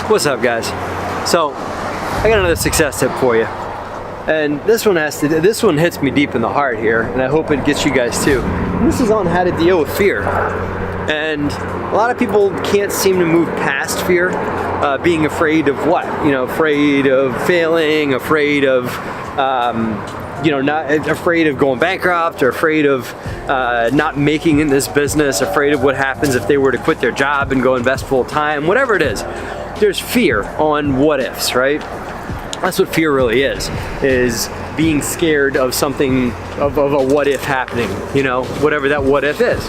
What's up, guys? So I got another success tip for you, and this one hits me deep in the heart here, and I hope it gets you guys too. And this is on how to deal with fear. And a lot of people can't seem to move past fear, being afraid of what? Afraid of failing, afraid of not afraid of going bankrupt, or afraid of not making in this business, afraid of what happens if they were to quit their job and go invest full time, whatever it is. There's fear on what ifs, right? That's what fear really is being scared of something, of a what if happening, whatever that what if is.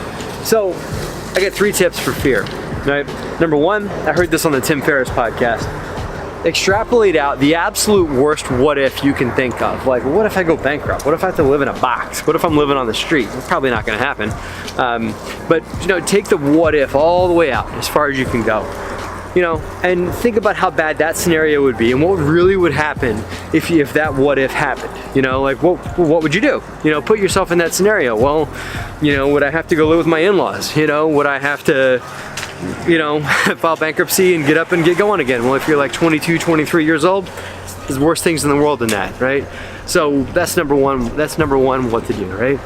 So I got 3 tips for fear, right? Number 1, I heard this on the Tim Ferriss podcast. Extrapolate out the absolute worst what if you can think of. Like, what if I go bankrupt? What if I have to live in a box? What if I'm living on the street? It's probably not going to happen. But take the what if all the way out as far as you can go. And think about how bad that scenario would be, and what really would happen if that what if happened. Like what would you do? Put yourself in that scenario. Well, would I have to go live with my in-laws? Would I have to file bankruptcy and get up and get going again? Well, if you're like 22, 23 years old, there's worse things in the world than that, right? So that's number one. That's number 1, what to do, right?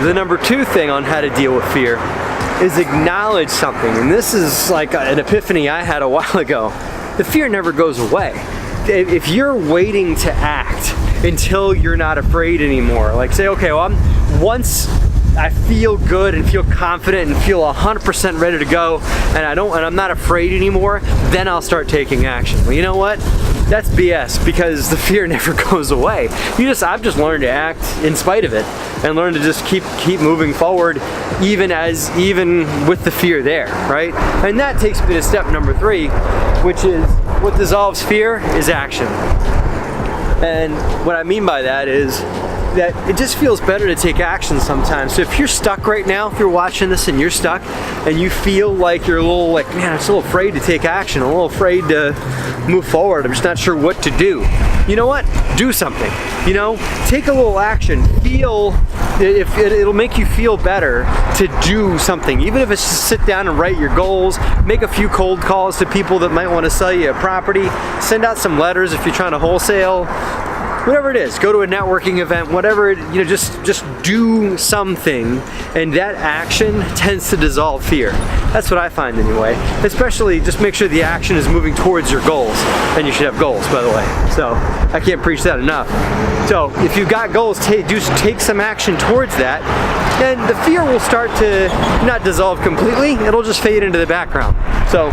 The number 2 thing on how to deal with fear is acknowledge something. And this is like an epiphany I had a while ago. The fear never goes away. If you're waiting to act until you're not afraid anymore, like say, okay, well, once I feel good and feel confident and feel 100% ready to go, and I'm not afraid anymore, then I'll start taking action. Well, you know what? That's BS, because the fear never goes away. I've just learned to act in spite of it, and learn to just keep moving forward, even with the fear there, right? And that takes me to step number 3, which is what dissolves fear is action. And what I mean by that is that it just feels better to take action sometimes. So if you're stuck right now, if you're watching this and you're stuck and you feel like you're a little like, man, I'm still afraid to take action, I'm a little afraid to move forward, I'm just not sure what to do. You know what? Do something. Take a little action. It'll make you feel better to do something. Even if it's just sit down and write your goals, make a few cold calls to people that might want to sell you a property, send out some letters if you're trying to wholesale. Whatever it is, go to a networking event, whatever, just do something, and that action tends to dissolve fear. That's what I find anyway. Especially, just make sure the action is moving towards your goals, and you should have goals, by the way. So, I can't preach that enough. So, if you've got goals, take some action towards that, and the fear will start to not dissolve completely, it'll just fade into the background. So,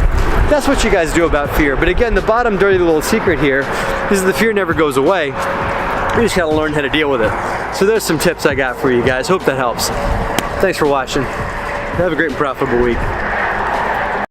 that's what you guys do about fear. But again, the bottom dirty little secret here is the fear never goes away. You just gotta learn how to deal with it. So there's some tips I got for you guys. Hope that helps. Thanks for watching. Have a great and profitable week.